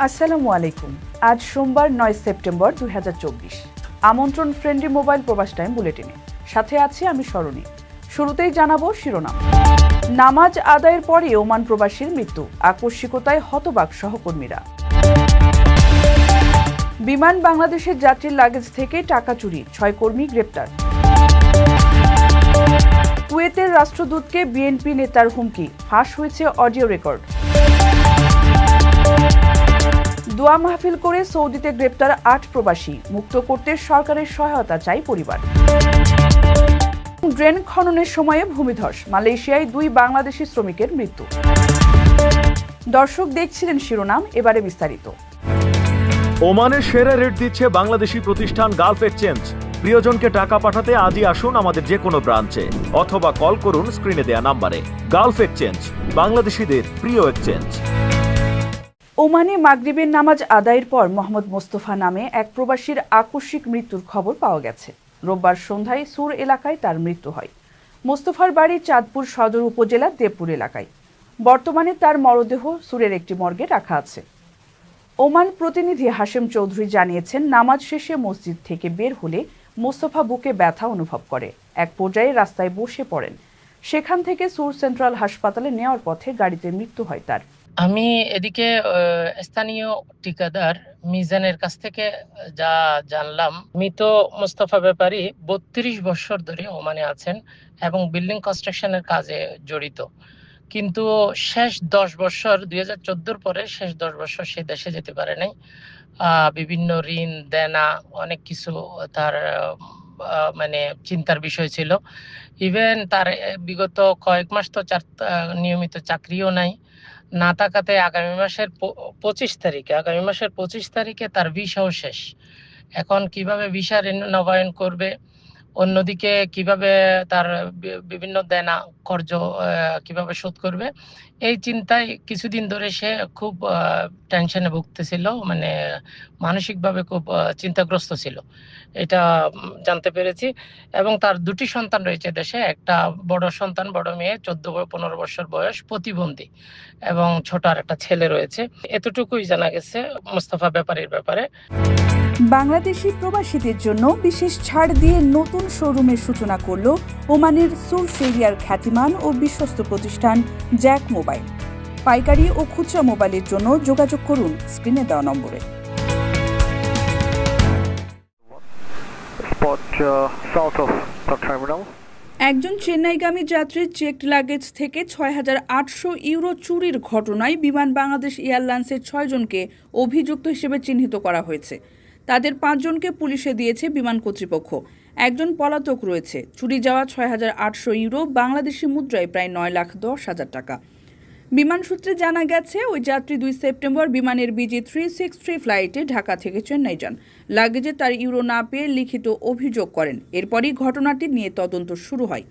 আসসালামু আলাইকুম। আজ সোমবার 9 সেপ্টেম্বর 2024। আমন্ত্রণ ফ্রেন্ডলি মোবাইল প্রবাস টাইম বুলেটিনে। সাথে আছি আমি স্মরণী। শুরুতেই জানাবো শিরোনাম। নামাজ আদায়ের পরে ওমান প্রবাসীর মৃত্যু, আকস্মিকতায় হতবাক সহকর্মীরা। বিমান বাংলাদেশের যাত্রীর লাগেজ থেকে টাকা চুরি, 6 কর্মী গ্রেপ্তার। কুয়েতের রাষ্ট্রদূতকে বিএনপি নেতার হুমকি, ফাঁস হয়েছে অডিও রেকর্ড। দোয়া মাহফিল করে সৌদিতে গ্রেপ্তার 8 প্রবাসী, মুক্ত করতে সরকারের সহায়তা চাই পরিবার। ড্রেন খননের সময়ে ভূমিধস, মালয়েশিয়ায় 2 বাংলাদেশি শ্রমিকের মৃত্যু। দর্শক দেখছিলেন শিরোনাম, এবারে বিস্তারিত। ওমানের সেরা রেট দিচ্ছে বাংলাদেশি প্রতিষ্ঠান গালফ এক্সচেঞ্জ। প্রিয়জনকে টাকা পাঠাতে আজই আসুন আমাদের যে কোনো ব্রাঞ্চে অথবা কল করুন স্ক্রিনে দেয়া নাম্বারে। গালফ এক্সচেঞ্জ, বাংলাদেশিদের প্রিয় এক্সচেঞ্জ। ওমানে মাগরিবের নামাজ আদায়ের পর মোহাম্মদ মোস্তফা নামে এক প্রবাসীর আকস্মিক মৃত্যুর খবর পাওয়া গেছে। রোববার সন্ধ্যায় সুর এলাকায় তার মৃত্যু হয়। মোস্তফার বাড়ি চাঁদপুর সদর উপজেলার দেবপুর এলাকায়। বর্তমানে তার মরদেহ সুরের একটি মর্গে রাখা আছে। ওমান প্রতিনিধি হাশেম চৌধুরী জানিয়েছেন, নামাজ শেষে মসজিদ থেকে বের হলে মোস্তফা বুকে ব্যথা অনুভব করে। এক পর্যায়ে রাস্তায় বসে পড়েন। সেখান থেকে সুর সেন্ট্রাল হাসপাতালে নেওয়ার পথে গাড়িতে মৃত্যু হয় তার। আমি এদিকে স্থানীয় ঠিকাদার মিজানের কাছ থেকে যা জানলাম, মৃত মোস্তফা ব্যাপারী 32 বছর ধরে ওমানে আছেন এবং বিল্ডিং কনস্ট্রাকশনের কাজে জড়িত। কিন্তু শেষ 10 বছর 2014 পরে শেষ 10 বছর সে দেশে যেতে পারে নাই। বিভিন্ন ঋণ দেনা অনেক কিছু তার মানে চিন্তার বিষয় ছিল। ইভেন তার বিগত কয়েক মাস তো নিয়মিত চাকরিও নাই। না থাকাতে আগামী মাসের 25 তারিখে তার ভিসাও শেষ। এখন কিভাবে ভিসা নবায়ন করবে, অন্যদিকে কিভাবে তার বিভিন্ন দেনা কর্জ কিভাবে শোধ করবে, এই চিন্তায় কিছুদিন ধরে সে খুব টেনশনে ভুগতেছিল, মানে মানসিকভাবে খুব চিন্তাগ্রস্ত ছিল, এটা জানতে পেরেছি। এবং তার 2টি সন্তান রয়েছে দেশে। একটা বড় সন্তান, বড় মেয়ে, 14-15 বছর বয়স, প্রতিবন্ধী, এবং ছোট আর একটা ছেলে রয়েছে। এতটুকুই জানা গেছে মোস্তফা ব্যাপারীর ব্যাপারে। বাংলাদেশি প্রবাসীদের জন্য বিশেষ ছাড় দিয়ে নতুন শোরুমের সূচনা করল ওমানের সুর ফেরিয়ার খ্যাতিমান ও বিশ্বস্ত প্রতিষ্ঠান জ্যাক মোবাইল। পাইকারি ও খুচরা মোবাইলের জন্য যোগাযোগ করুন স্ক্রিনে দেওয়া নম্বরে। একজন চেন্নাইগামী যাত্রীর চেকড লাগেজ থেকে 6,800 ইউরো চুরির ঘটনায় বিমান বাংলাদেশ এয়ারলাইন্সের 6 জনকে অভিযুক্ত হিসেবে চিহ্নিত করা হয়েছে। তাদের 5 জনকে পুলিশে দিয়েছে বিমান কর্তৃপক্ষ। একজন পলাতক রয়েছে। চুরি যাওয়া 6,800 ইউরো বাংলাদেশি মুদ্রায় প্রায় 9,10,000 টাকা। বিমান সূত্রে জানা গেছে, ওই যাত্রী 2 সেপ্টেম্বর বিমানের BG363 ফ্লাইটে ঢাকা থেকে চেন্নাই যান। লাগেজে তার ইউরো না পেয়ে লিখিত অভিযোগ করেন। এরপরই ঘটনাটি নিয়ে তদন্ত শুরু হয়।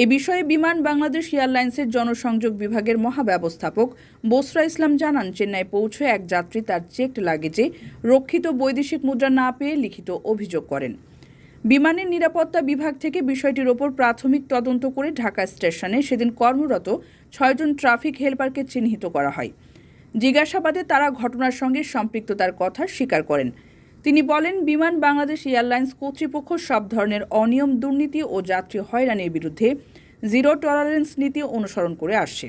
এ বিষয়ে বিমান বাংলাদেশ এয়ারলাইন্সের জনসংযোগ বিভাগের মহাব্যবস্থাপক বসরা ইসলাম জানান, চেন্নাই পৌঁছে এক যাত্রী তার চেকড লাগেজে রক্ষিত বৈদেশিক মুদ্রা না পেয়ে লিখিত অভিযোগ করেন। বিমানের নিরাপত্তা বিভাগ থেকে বিষয়টির ওপর প্রাথমিক তদন্ত করে ঢাকা স্টেশনে সেদিন কর্মরত 6 জন ট্রাফিক হেলপারকে চিহ্নিত করা হয়। জিজ্ঞাসাবাদে তারা ঘটনার সঙ্গে সম্পৃক্ততার কথা স্বীকার করেন। তিনি বলেন, বিমান বাংলাদেশ এয়ারলাইন্স কর্তৃপক্ষ সব ধরনের অনিয়ম, দুর্নীতি ও যাত্রী হয়রানির বিরুদ্ধে জিরো টলারেন্স নীতি অনুসরণ করে আসছে।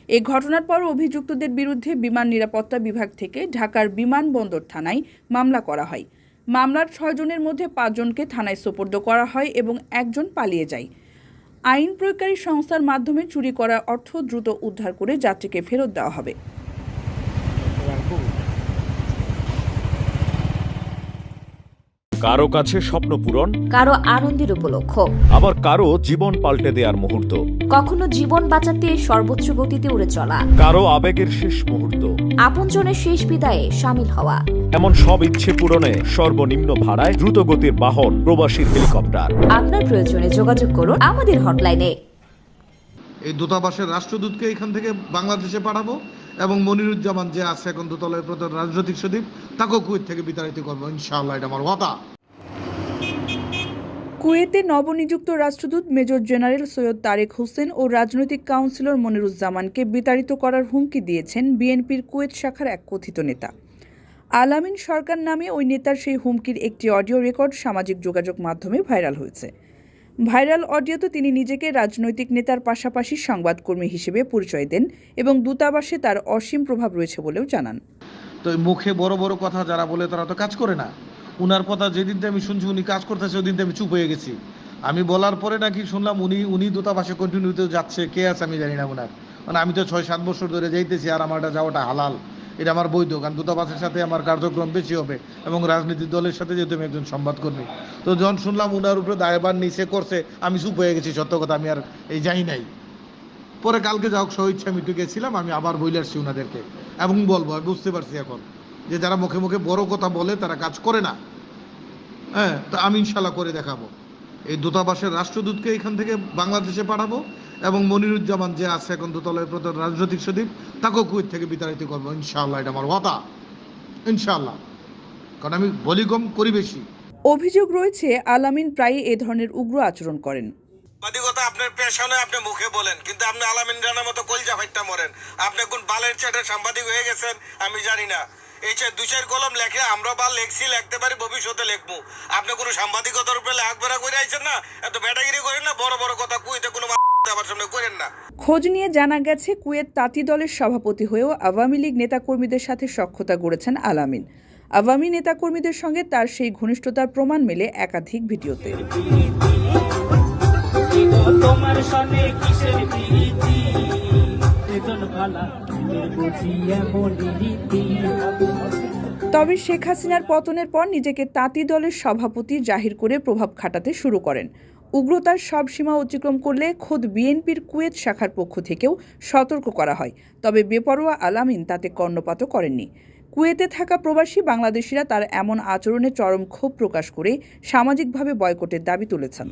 এই ঘটনার পর অভিযুক্তদের বিরুদ্ধে বিমান নিরাপত্তা বিভাগ থেকে ঢাকার বিমানবন্দর থানায় মামলা করা হয়। মামলার 6 জনের মধ্যে 5 জনকে থানায় সোপর্দ করা হয় এবং 1 জন পালিয়ে যায়। আইন প্রয়োগকারী সংস্থার মাধ্যমে চুরি করা অর্থ দ্রুত উদ্ধার করে যাত্রীকে ফেরত দেওয়া হবে। কারো কাছে স্বপ্ন পূরণ, কারো আনন্দের উপলক্ষ, আবার কারো জীবন পাল্টে দেওয়ার মুহূর্ত, কখনো জীবন বাঁচাতে সর্বোচ্চ গতিতে উড়ে চলা, কারো আবেগের শেষ মুহূর্ত, আপনজনের শেষ বিদায়ে শামিল হওয়া, এমন সব ইচ্ছে পূরণে সর্বনিম্ন ভাড়ায় দ্রুত গতির বাহন প্রবাসীর হেলিকপ্টার। আপনার প্রয়োজনে যোগাযোগ করুন আমাদের হটলাইনে। এই দূতাবাসের রাষ্ট্রদূতকে এখান থেকে বাংলাদেশে পাঠাবো এবং মনিরুজ্জামান যে আছে এখন দূতালয়ের প্রধান রাজনৈতিক সচিব, তাকেও কুয়েত থেকে বিতাড়িত করবো ইনশাআল্লাহ, এটা আমার ওয়াদা। কুয়েতে নবনিযুক্ত রাষ্ট্রদূত মেজর জেনারেল সৈয়দ তারেক হোসেন ও রাজনৈতিক কাউন্সিলর মনিরুজ্জামানকে বিতাড়িত করার হুমকি দিয়েছেন বিএনপির কুয়েত শাখার এক কথিত নেতা। আলামিন সরকার নামে ওই নেতার সেই হুমকির একটি অডিও রেকর্ড সামাজিক যোগাযোগ মাধ্যমে ভাইরাল হয়েছে। ভাইরাল অডিওতে তিনি নিজেকে রাজনৈতিক নেতার পাশাপাশি সংবাদকর্মী হিসেবে পরিচয় দেন এবং দূতাবাসে তার অসীম প্রভাব রয়েছে বলেও জানান। তো মুখে বড় বড় কথা যারা বলে তারা তো কাজ করে না। উনার কথা যেদিন আমি শুনছি উনি কাজ করতেছে ওই দিন আমি চুপ হয়ে গেছি। আমি বলার পরে নাকি শুনলাম উনি দূতাবাসে কন্টিনিউতে যাচ্ছে, কে আছে আমি জানি না ওনার। মানে আমি তো 6-7 বছর ধরে যাইতেছি আর আমারটা যাওয়াটা হালাল, এটা আমার বৈধ, কারণ দূতাবাসের সাথে আমার কার্যক্রম বেশি হবে এবং রাজনৈতিক দলের সাথে যেহেতু আমি একজন সংবাদকর্মী। তো যখন শুনলাম উনার উপরে দায়ভার নিচে করছে আমি চুপ হয়ে গেছি, সত্য কথা আমি আর এই যাই নাই। পরে কালকে যা হোক স্বইচ্ছা আমি তো গেছিলাম, আমি আবার বলে আসছি ওনাদেরকে এবং বলবো, আমি বুঝতে পারছি এখন যে যারা মুখে মুখে বড় কথা বলে তারা কাজ করে না। হ্যাঁ, তো আমি ইনশাল্লাহ করে দেখাবো। এই দূতাবাসের রাষ্ট্রদূতকে এখান থেকে বাংলাদেশে পাঠাবো এবং মনিরুজ্জামান যে আছে এখন দূতালয়ের প্রধান রাজনৈতিক সচিব তাকেও কুয়েত থেকে বিতাড়িত করবো ইনশাআল্লাহ, এটা আমার কথা ইনশাআল্লাহ, কারণ আমি বলি কম করি বেশি। অভিযোগ রয়েছে আলামিন প্রায়ই এ ধরনের উগ্র আচরণ করেন। কথা আপনার পেশানে আপনি মুখে বলেন, কিন্তু আপনি আলামিন রানার মতো কলজা ফাইটটা মরেন। আপনি কোন বালের চ্যাটের সাংবাদিক হয়ে গেছেন আমি জানি না। এই যে 2-4 কলম লেখে আমরা বা লেখছি, লিখতে পারি, ভবিষ্যতে লিখবো। আপনি কোনো সাংবাদিকতার উপরে লেখাপড়া করে আইছেন না, এত ব্যাটাগিরি করেন না, বড় বড় কথা কুয়েতে কোনো আমার সামনে করেন না। খোঁজ নিয়ে জানা গেছে কুয়েত তাঁতি দলের সভাপতি হয়েও আওয়ামী লীগ নেতাকর্মীদের সাথে সখ্যতা গড়েছেন আলামিন। আওয়ামী নেতাকর্মীদের সঙ্গে তার সেই ঘনিষ্ঠতার প্রমাণ মেলে একাধিক ভিডিওতে। তবে শেখ হাসিনার পতনের পর নিজেকে তাঁতি দলের সভাপতি জাহির করে প্রভাব খাটাতে শুরু করেন। উগ্রতার সব সীমা অতিক্রম করলে খোদ বিএনপির কুয়েত শাখার পক্ষ থেকেও সতর্ক করা হয়, তবে বেপরোয়া আলামিন তাতে কর্ণপাতও করেননি। কুয়েতে থাকা প্রবাসী বাংলাদেশিরা তার এমন আচরণে চরম ক্ষোভ প্রকাশ করে সামাজিকভাবে বয়কটের দাবি তুলেছেন।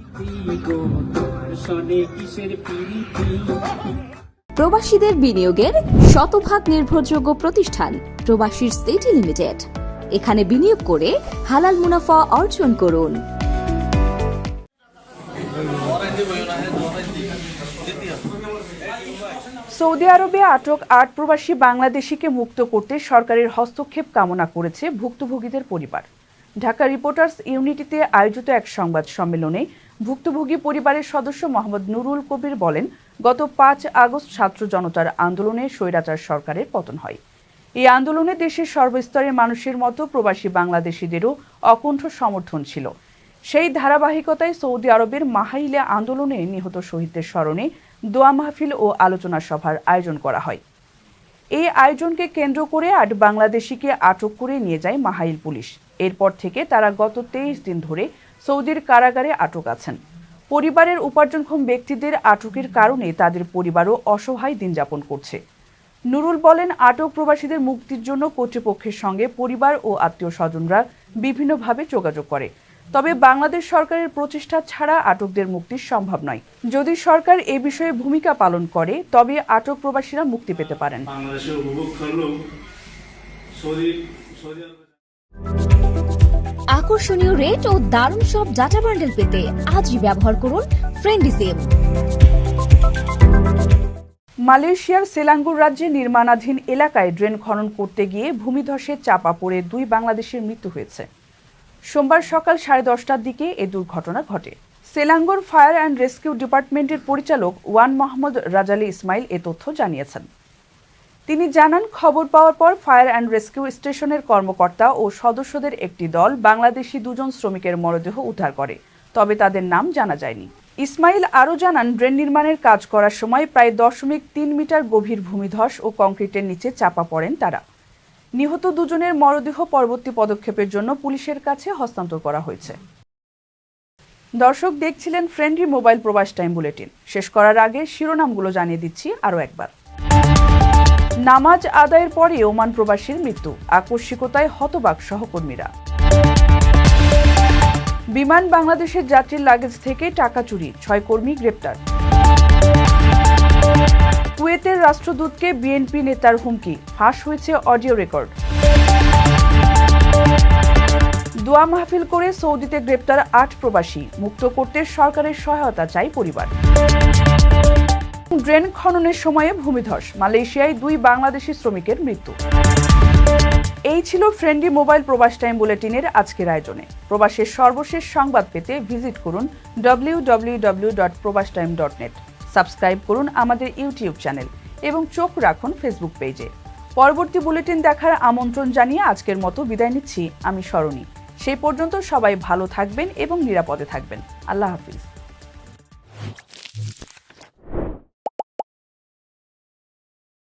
প্রবাসীদের বিনিয়োগের শতভাগ নির্ভরযোগ্য প্রতিষ্ঠান প্রবাসীর সিটি লিমিটেড। এখানে বিনিয়োগ করে হালাল মুনাফা অর্জন করুন। সৌদি আরবে আটক 8 প্রবাসী বাংলাদেশিকে মুক্ত করতে সরকারের হস্তক্ষেপ কামনা করেছে ভুক্তভোগীদের পরিবার। ঢাকা রিপোর্টার্স ইউনিটিতে আয়োজিত এক সংবাদ সম্মেলনে ভুক্তভোগী পরিবারের সদস্য মোহাম্মদ নুরুল কবির বলেন, গত 5 আগস্ট ছাত্র জনতার আন্দোলনে স্বৈরাচার সরকারের পতন হয়। এই আন্দোলনে দেশের সর্বস্তরের মানুষের মতো প্রবাসী বাংলাদেশিদেরও অকুণ্ঠ সমর্থন ছিল। সেই ধারাবাহিকতায় সৌদি আরবের মাহাইলে আন্দোলনে নিহত শহীদদের স্মরণে দোয়া মাহফিল ও আলোচনা সভার আয়োজন করা হয়। এই আয়োজনকে কেন্দ্র করে 8 বাংলাদেশিকে আটক করে নিয়ে যায় মাহাইল পুলিশ। এরপর থেকে তারা গত 23 দিন ধরে সৌদির কারাগারে আটক আছেন। পরিবারের উপার্জনক্ষম ব্যক্তিদের আটকের কারণে তাদের পরিবারও অসহায় দিন যাপন করছে। নুরুল বলেন, আটক প্রবাসীদের মুক্তির জন্য কর্তৃপক্ষের সঙ্গে পরিবার ও আত্মীয় স্বজনরা বিভিন্নভাবে যোগাযোগ করে, তবে বাংলাদেশ সরকারের প্রচেষ্টা ছাড়া আটকদের মুক্তি সম্ভব নয়। যদি সরকার এ বিষয়ে ভূমিকা পালন করে তবে আটক প্রবাসীরা মুক্তি পেতে পারেন। আকর্ষণীয় রেট ও দারুণ সব ডাটা বান্ডেল পেতে আজই ব্যবহার করুন ফ্রেন্ডলি সিম। মালয়েশিয়ার সেলাঙ্গুর রাজ্যে নির্মাণাধীন এলাকায় ড্রেন খনন করতে গিয়ে ভূমিধসে চাপা পড়ে 2 বাংলাদেশের মৃত্যু হয়েছে। সোমবার সকাল 10:30টার দিকে এ দুর্ঘটনা ঘটে। সেলাঙ্গুর ফায়ার অ্যান্ড রেস্কিউ ডিপার্টমেন্টের পরিচালক ওয়ান মোহাম্মদ রাজালি ইসমাইল এ তথ্য জানিয়েছেন। তিনি জানান, খবর পাওয়ার পর ফায়ার অ্যান্ড রেস্কিউ স্টেশনের কর্মকর্তা ও সদস্যদের একটি দল বাংলাদেশি 2 জন শ্রমিকের মরদেহ উদ্ধার করে, তবে তাদের নাম জানা যায়নি। ইসমাইল আরও জানান, ড্রেন নির্মাণের কাজ করার সময় প্রায় 0.3 মিটার গভীর ভূমিধস ও কংক্রিটের নিচে চাপা পড়েন তারা। নিহত 2 জনের মরদেহ পরবর্তী পদক্ষেপের জন্য পুলিশের কাছে হস্তান্তর করা হয়েছে। দর্শক দেখছিলেন ফ্রেন্ডলি মোবাইল প্রবাস টাইম বুলেটিন। শেষ করার আগে শিরোনামগুলো জানিয়ে দিচ্ছি আরও একবার। নামাজ আদায়ের পরে ওমান প্রবাসীর মৃত্যু, আকস্মিকতায় হতবাক সহকর্মীরা। বিমান বাংলাদেশের যাত্রীর লাগেজ থেকে টাকা চুরি, 6 কর্মী গ্রেপ্তার। কুয়েতের রাষ্ট্রদূতকে বিএনপি নেতার হুমকি, ফাঁস হয়েছে অডিও রেকর্ড। দোয়া মাহফিল করে সৌদিতে গ্রেপ্তার 8 প্রবাসী, মুক্ত করতে সরকারের সহায়তা চাই পরিবার। ড্রেন খননের সময়ে ভূমিধস, মালয়েশিয়ায় 2 বাংলাদেশি শ্রমিকের মৃত্যু। এই ছিল ফ্রেন্ডলি মোবাইল প্রবাস টাইম বুলেটিনের আজকের আয়োজনে। প্রবাসের সর্বশেষ সংবাদ পেতে ভিজিট করুন www.probastime.net। সাবস্ক্রাইব করুন আমাদের ইউটিউব চ্যানেল এবং চোখ রাখুন ফেসবুক পেজে। পরবর্তী বুলেটিন দেখার আমন্ত্রণ জানিয়ে আজকের মতো বিদায় নিচ্ছি আমি সরণী। সেই পর্যন্ত সবাই ভালো থাকবেন এবং নিরাপদে থাকবেন। আল্লাহ হাফিজ।